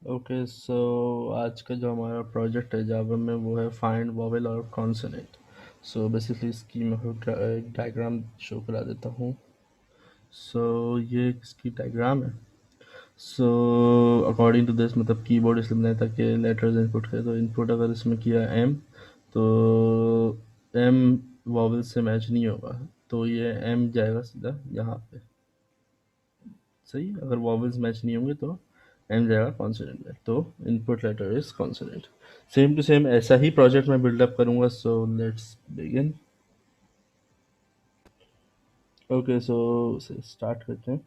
Okay so आज का जो हमारा प्रोजेक्ट है जावा में वो है फाइंड वॉवेल और कॉन्सोनेंट। सो बेसिकली इसकी मैं एक डायग्राम शो करा देता हूँ। सो ये इसकी डायग्राम है। सो अकॉर्डिंग टू दिस मतलब कीबोर्ड इसलिए बनाया ताकि लेटर्स इनपुट करे। तो इनपुट अगर इसमें किया एम तो एम वॉवेल से मैच नहीं होगा, तो ये एम जाएगा सीधा यहाँ पे। सही, अगर वॉवेल्स मैच नहीं होंगे तो एम जाएगा कॉन्सोनेंट में, तो input letter is consonant. Same to same ऐसा ही प्रोजेक्ट मैं बिल्डअप करूंगा। So let's begin. Okay so start करते हैं।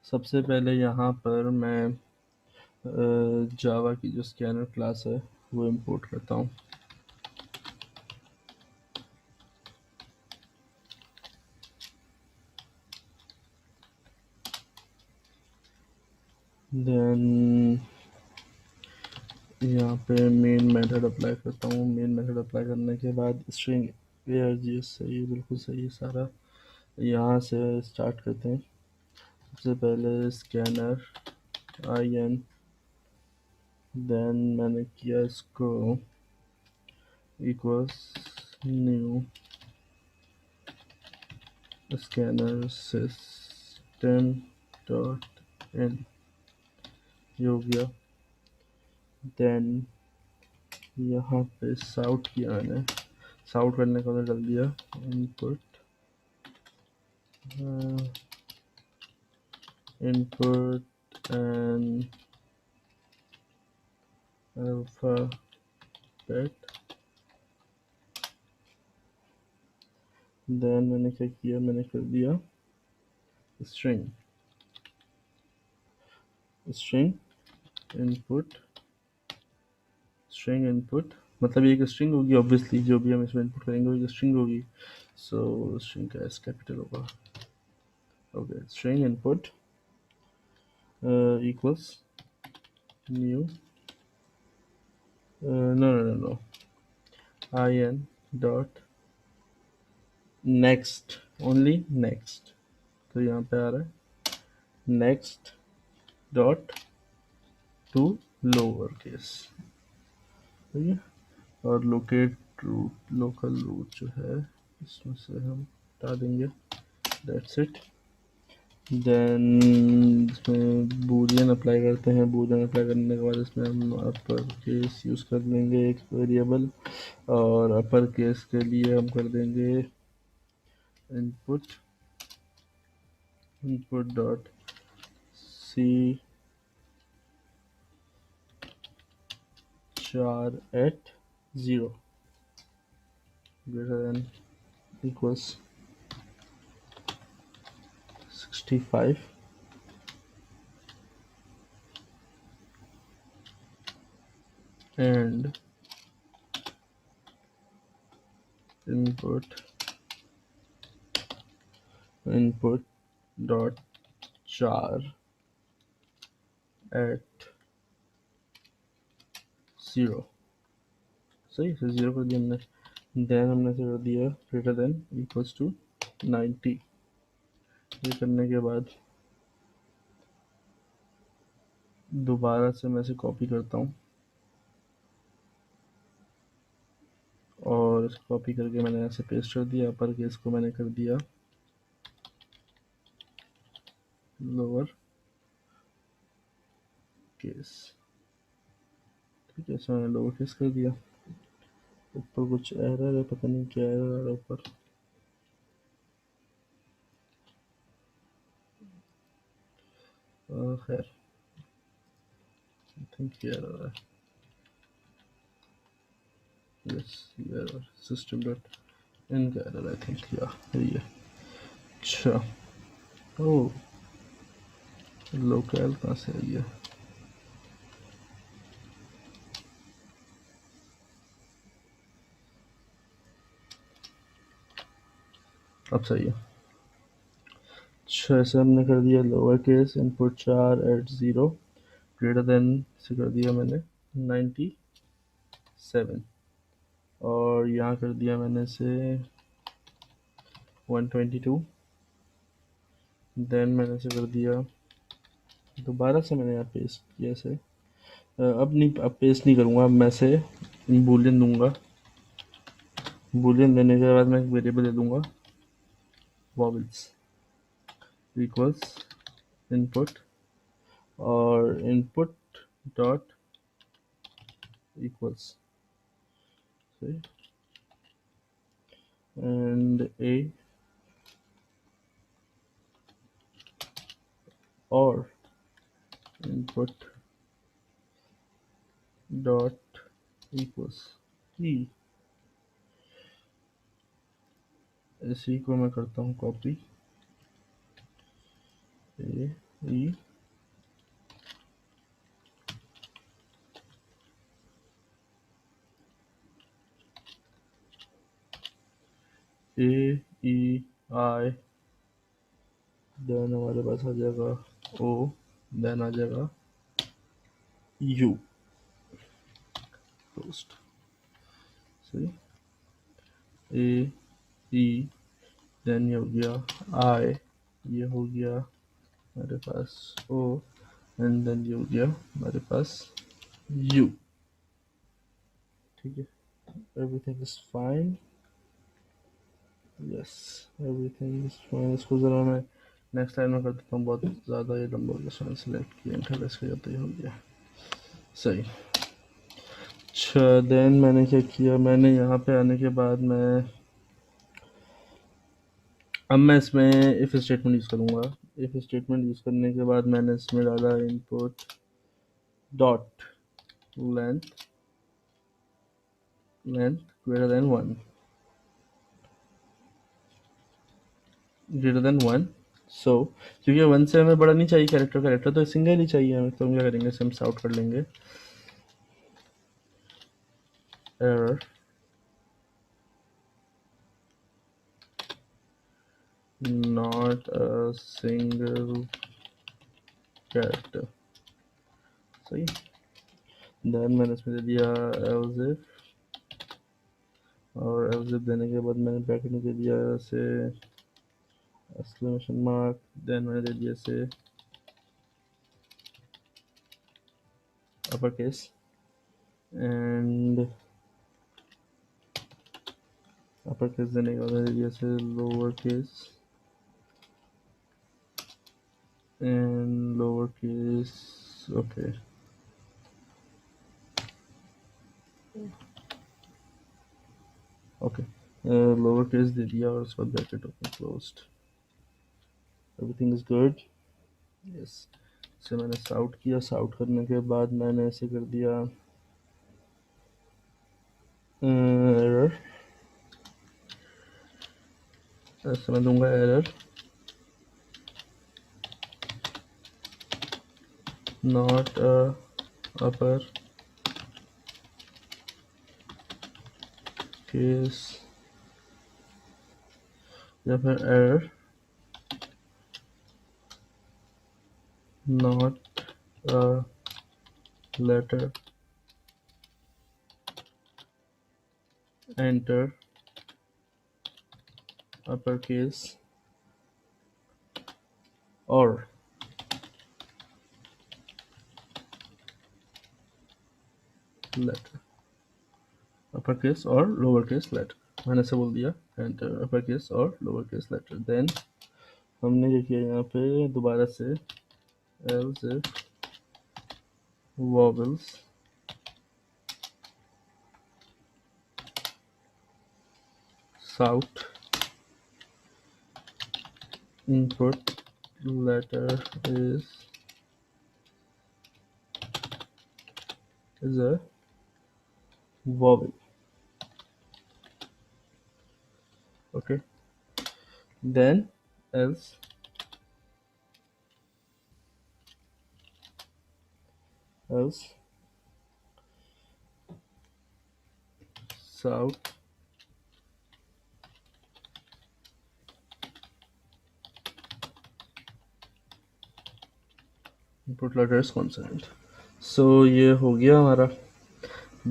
सबसे पहले यहाँ पर मैं जावा की जो स्कैनर क्लास है वो इंपोर्ट करता हूँ। देन यहाँ पे मेन मेथड अप्लाई करता हूँ। मेन मेथड अप्लाई करने के बाद स्ट्रिंग args सही, बिल्कुल सही सारा। यहाँ से स्टार्ट करते हैं। सबसे पहले स्कैनर आई एन, देन मैंने किया इसको equals new scanner system dot in, ये हो गया। देन यहाँ पे साउट किया मैंने। साउट करने का कर दिया input input and alphabet. Then मैंने क्या किया, मैंने कर दिया string string input. String input मतलब एक स्ट्रिंग होगी, ऑब्वियसली जो भी हम इसमें इनपुट करेंगे वो एक स्ट्रिंग होगी। सो स्ट्रिंग का एस कैपिटल होगा। Okay, string input equals new no I N dot next, only next. तो यहाँ पे आ रहा है next dot to lower case, ठीक है। और लोकेट रूट, लोकल रूट जो है इसमें से हम हटा देंगे, दैट्स इट। देन इसमें बूलियन अप्लाई करते हैं। बूलियन अप्लाई करने के बाद इसमें हम अपर केस यूज़ कर लेंगे एक वेरिएबल, और अपर केस के लिए हम कर देंगे input input dot C char at 0 greater than equals 65 and input dot char at 0, सही से 0 कर दिया हमने। देन हमने से कर दिया ग्रेटर देन इक्वल्स टू 90। ये करने के बाद दोबारा से मैं इसे कॉपी करता हूँ, और इसको कॉपी करके मैंने ऐसे पेस्ट कर दिया। अपर केस को मैंने कर दिया लोअर केस, ठीक है। इसमें मैंने लोअर केस कर दिया। ऊपर कुछ एरर है, पता नहीं क्या एरर आ रहा है ऊपर। खैर आई थिंक ये एरर है, यस ये एरर सिस्टम डॉट इन का एरर आई थिंक, या यही है। अच्छा, ओह लोकल कहाँ से आई है? अब सही है। अच्छा, ऐसे हमने कर दिया lower case input 4 at 0 greater than से कर दिया मैंने 97, और यहाँ कर दिया मैंने से 122। देन मैंने से कर दिया दोबारा से मैंने यहाँ पेस्ट किया से अब नहीं, अब पेस्ट नहीं करूँगा, अब मैं से बूलियन दूंगा। बूलियन देने के बाद मैं एक वेरिएबल दे दूंगा वॉवल्स इक्वल्स इनपुट, और इनपुट डॉट इक्वल्स एंड ए और इनपुट डॉट इक्वल्स ई। इसी को मैं करता हूँ कॉपी, ए ई ए ई आई, देन हमारे पास आ जाएगा ओ, देन आ जाएगा यू पोस्ट, सही। ए ई, देन ये हो गया आई, ये हो गया हमारे पास ओ, एंड देन ये हो गया हमारे पास यू। ठीक है, everything is fine, yes everything is fine. इसको ज़रा मैं नेक्स्ट लाइन में कर देता हूँ, बहुत ज़्यादा ये लंबा हो गया। सेलेक्ट किया, इंटर इसका जाते ही हो गया सही। अच्छा, देन मैंने क्या किया, मैंने यहाँ पे आने के बाद अब मैं इसमें इफ़ स्टेटमेंट यूज़ करूँगा। इफ़ स्टेटमेंट यूज़ करने के बाद मैंने इसमें डाला input dot length greater than 1, greater than 1। सो क्योंकि 1 से हमें बड़ा नहीं चाहिए कैरेक्टर तो सिंगल ही चाहिए हमें, तो हम क्या करेंगे, इसे हम आउट कर लेंगे। Error not a single character, सही। देन मैंने इसमें दे दिया एल्स इफ, और एल्स इफ देने के बाद मैंने ब्रैकेट में दे दिया से एक्सक्लेमेशन मार्क, देन मैंने दे दिया से upper case and upper case देने के बाद मैंने दे दिया से lower case and lower case, okay okay, lower case दे दिया और उसके बाद bracket open closed, everything is good, yes. इसे मैंने साउट किया, साउट करने के बाद मैंने ऐसे कर दिया एरर, ऐसे मैं दूंगा एरर नॉट अपर केस, या फिर error not a letter enter upper case और लेटर, अपर केस और लोअर केस लेटर, मैंने से बोल दिया एंटर अपर केस और लोअर केस लेटर। देन हमने क्या किया यहाँ पे दोबारा से else if vowels sout input letter is a vowel, okay, then else south input letter is consonant। सो ये हो गया हमारा।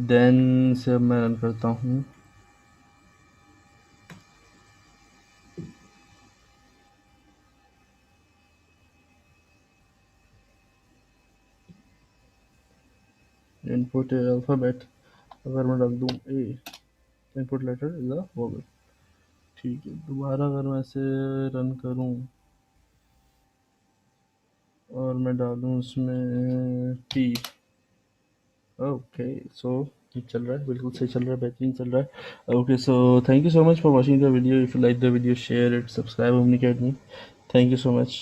देन से मैं रन करता हूँ, इनपुट अल्फ़ाबेट अगर मैं डाल दूँ A, input letter is a vowel. ठीक है, दोबारा अगर मैं इसे रन करूँ और मैं डालूँ उसमें टी, ओके सो ये चल रहा है, बिल्कुल सही चल रहा है, बेहतरीन चल रहा है। Okay so thank you so much for watching the video. If you like the video share it, subscribe omni academy. Thank you so much.